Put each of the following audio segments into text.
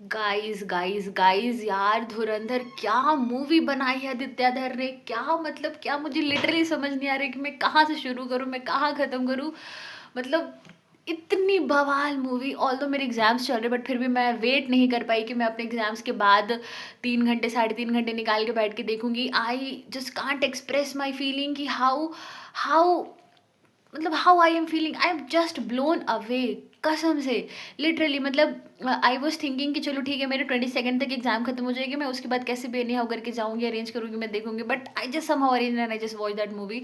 Guys guys guys यार, धुरंधर क्या movie बनाई है आदित्य ने। क्या मतलब, क्या मुझे लिटरली समझ नहीं आ रहा है कि मैं कहाँ से शुरू करूँ, मैं कहाँ खत्म करूँ। मतलब इतनी बवाल मूवी। ऑल दो मेरे एग्जाम्स चल रहे, बट फिर भी मैं वेट नहीं कर पाई कि मैं अपने एग्जाम्स के बाद 3 घंटे 3.5 घंटे निकाल के बैठ के देखूंगी। I just can't express my feeling कि हाउ हाउ मतलब how I am feeling, I am just blown away. कसम से, लिटरली मतलब आई वॉज थिंकिंग कि चलो ठीक है, मेरे 22 तक एग्जाम खत्म हो जाएगी, मैं उसके बाद कैसे भी एनी हाउ करके जाऊंगी, अरेंज करूंगी, मैं देखूंगी। But I just somehow arrange and I just watch that movie.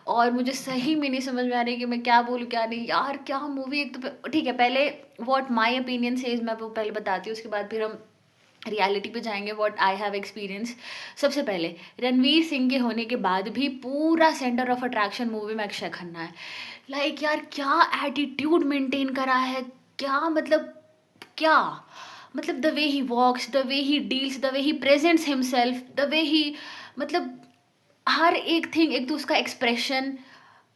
और मुझे सही में नहीं समझ में आ रही कि मैं क्या बोलूँ क्या नहीं यार। क्या मूवी। एक तो ठीक है, पहले व्हाट माई ओपिनियन सेज मैं वो पहले बताती हूँ, उसके बाद फिर हम रियलिटी पे जाएंगे, व्हाट आई हैव एक्सपीरियंस। सबसे पहले, रणवीर सिंह के होने के बाद भी पूरा सेंटर ऑफ अट्रैक्शन मूवी में अक्षय खन्ना है। लाइक यार, क्या एटीट्यूड मेंटेन करा है। क्या मतलब, क्या मतलब, the way he walks, the way he deals, the way he presents himself, the way he मतलब हर एक थिंग, एक तो उसका एक्सप्रेशन,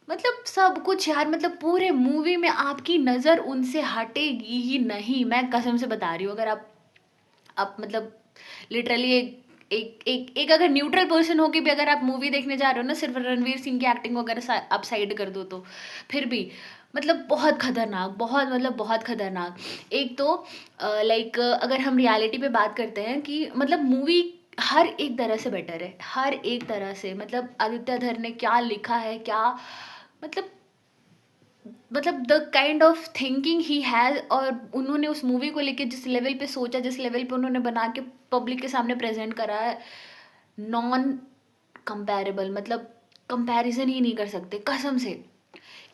मतलब सब कुछ यार। मतलब पूरे मूवी में आपकी नज़र उनसे हटेगी ही नहीं, मैं कसम से बता रही हूँ। अगर आप मतलब लिटरली एक अगर न्यूट्रल पर्सन हो के भी अगर आप मूवी देखने जा रहे हो ना, सिर्फ रणवीर सिंह की एक्टिंग वगैरह आप साइड कर दो तो फिर भी मतलब बहुत खतरनाक, बहुत मतलब बहुत खतरनाक। एक तो लाइक अगर हम रियलिटी पे बात करते हैं कि मतलब मूवी हर एक तरह से बेटर है, हर एक तरह से। मतलब आदित्य धर ने क्या लिखा है, क्या मतलब the kind of thinking he has, और उन्होंने उस मूवी को लेके जिस लेवल पे सोचा, जिस लेवल पे उन्होंने बना के पब्लिक के सामने प्रेजेंट करा है, नॉन कंपैरेबल। मतलब कंपैरिजन ही नहीं कर सकते कसम से।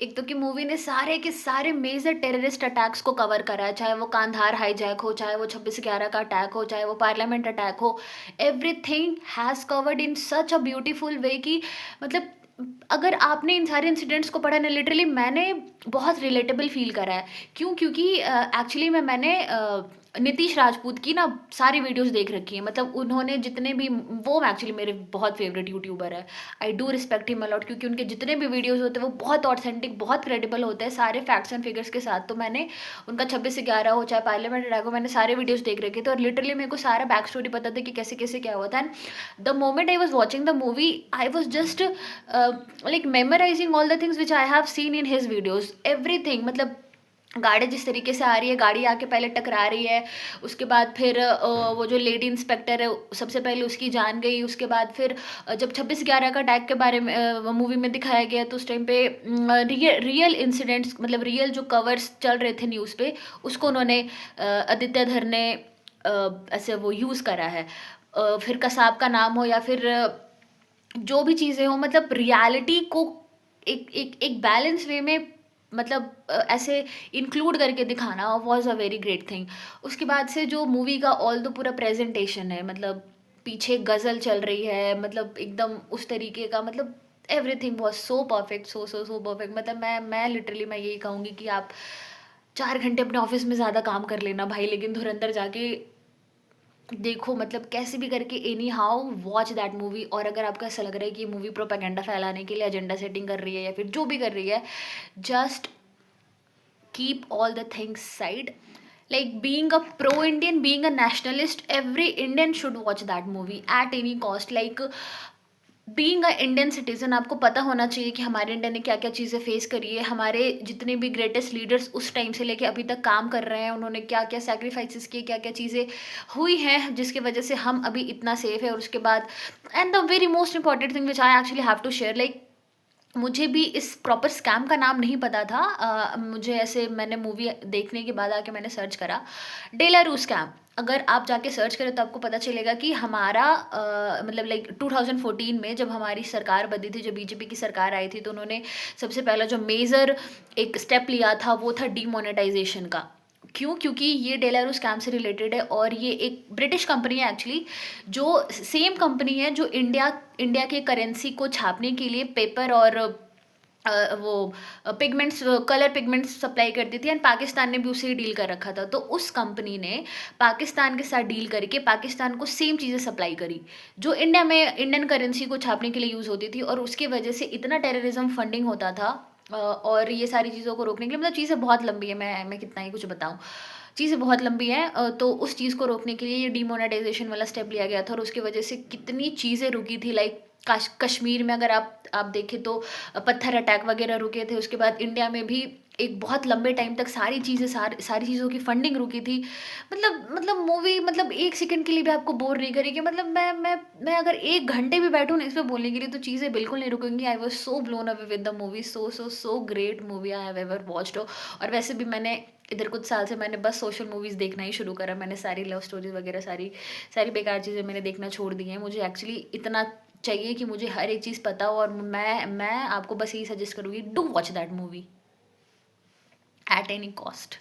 एक तो कि मूवी ने सारे के सारे मेजर टेररिस्ट अटैक्स को कवर करा है, चाहे वो कांधार हाईजैक हो, चाहे वो 26/11 का अटैक हो, चाहे वो पार्लियामेंट अटैक हो। Everything has covered in such a beautiful way कि मतलब अगर आपने इन सारे इंसिडेंट्स को पढ़ा ना, लिटरली मैंने बहुत रिलेटेबल फील करा है। क्यों? क्योंकि एक्चुअली मैंने नीतीश राजपूत की ना सारी वीडियोस देख रखी है। मतलब उन्होंने जितने भी, वो एक्चुअली मेरे बहुत फेवरेट यूट्यूबर है। I do respect him a lot, क्योंकि उनके जितने भी वीडियोस होते हैं वो बहुत ऑथेंटिक, बहुत क्रेडिबल होते हैं, सारे फैक्ट्स एंड फिगर्स के साथ। तो मैंने उनका 26/11 हो, चाहे पार्लियामेंट अटैक हो, मैंने सारे वीडियोस देख रखे थे और लिटरली मेरे को सारा बैक स्टोरी पता था कि कैसे कैसे क्या हुआ था। And the moment I was watching the movie, I was just like memorising all the things which I have seen in his videos, everything. मतलब गाड़ी जिस तरीके से आ रही है, गाड़ी आके पहले टकरा रही है, उसके बाद फिर वो जो लेडी इंस्पेक्टर है सबसे पहले उसकी जान गई। उसके बाद फिर जब 26/11 का अटैक के बारे में मूवी में दिखाया गया, तो उस टाइम पे रियल इंसिडेंट्स, मतलब रियल जो कवर्स चल रहे थे न्यूज़ पे, उसको उन्होंने आदित्य धर ने ऐसे वो यूज़ करा है। फिर कसाब का नाम हो या फिर जो भी चीज़ें हो, मतलब रियलिटी को एक एक एक बैलेंस वे में, मतलब ऐसे इंक्लूड करके दिखाना was a very great thing. उसके बाद से जो मूवी का ऑल द पूरा प्रेजेंटेशन है, मतलब पीछे गज़ल चल रही है, मतलब एकदम उस तरीके का, मतलब everything was so perfect, so so so perfect. मतलब मैं लिटरली मैं यही कहूँगी कि आप 4 घंटे अपने ऑफिस में ज़्यादा काम कर लेना भाई, लेकिन धुरंधर जाके देखो। मतलब कैसे भी करके any how watch that movie. और अगर आपको ऐसा लग रहा है कि ये मूवी प्रोपेगेंडा फैलाने के लिए एजेंडा सेटिंग कर रही है या फिर जो भी कर रही है, just keep all the things side. Like being a pro Indian, being a nationalist, every Indian should watch that movie at any cost. Like being a Indian citizen, आपको पता होना चाहिए कि हमारे इंडिया ने क्या क्या चीज़ें फेस करी है। हमारे जितने भी ग्रेटेस्ट लीडर्स उस टाइम से लेके अभी तक काम कर रहे हैं, उन्होंने क्या क्या सेक्रीफाइसेस किए, क्या क्या चीज़ें हुई हैं जिसकी वजह से हम अभी इतना सेफ है। और उसके बाद and the very most important thing which I actually have to share, like मुझे भी इस प्रॉपर स्कैम का नाम नहीं पता था। मुझे ऐसे, मैंने मूवी देखने के बाद आके मैंने सर्च करा डेलारू स्कैम। अगर आप जाके सर्च करें तो आपको पता चलेगा कि हमारा मतलब लाइक 2014 में जब हमारी सरकार बनी थी, जब बीजेपी की सरकार आई थी, तो उन्होंने सबसे पहला जो मेजर एक स्टेप लिया था वो था डीमोनेटाइजेशन का। क्यों? क्योंकि ये डेलारू स्कैम से रिलेटेड है और ये एक ब्रिटिश कंपनी है एक्चुअली, जो सेम कंपनी है जो इंडिया के करेंसी को छापने के लिए पेपर और वो पिगमेंट्स, कलर पिगमेंट्स सप्लाई करती थी। एंड पाकिस्तान ने भी उसे ही डील कर रखा था। तो उस कंपनी ने पाकिस्तान के साथ डील करके पाकिस्तान को सेम चीज़ें सप्लाई करी जो इंडिया में इंडियन करेंसी को छापने के लिए यूज़ होती थी। और उसकी वजह से इतना टेररिज्म फंडिंग होता था और ये सारी चीज़ों को रोकने के लिए, मतलब चीज़ें बहुत लंबी है, मैं कितना ही कुछ बताऊँ। चीज़ें बहुत लंबी हैं, तो उस चीज़ को रोकने के लिए ये डिमोनेटाइज़ेशन वाला स्टेप लिया गया था और उसकी वजह से कितनी चीज़ें रुकी थी। लाइक कश्मीर में अगर आप देखें तो पत्थर अटैक वगैरह रुके थे। उसके बाद इंडिया में भी एक बहुत लंबे टाइम तक सारी चीज़ों की फंडिंग रुकी थी। मतलब मूवी मतलब 1 सेकंड के लिए भी आपको बोर नहीं करेगी। मतलब मैं अगर 1 घंटे भी बैठूँ ना इस पे बोलने के लिए तो चीज़ें बिल्कुल नहीं रुकेंगी। I was so blown away with the movie, so great movie I have ever watched. और वैसे भी मैंने इधर कुछ साल से मैंने बस सोशल मूवीज़ देखना ही शुरू करा। मैंने सारी लव स्टोरीज़ वगैरह सारी सारी बेकार चीज़ें मैंने देखना छोड़ दी हैं। मुझे एक्चुअली इतना चाहिए कि मुझे हर एक चीज़ पता हो, और मैं आपको बस यही सजेस्ट करूँगी, do watch that movie at any cost.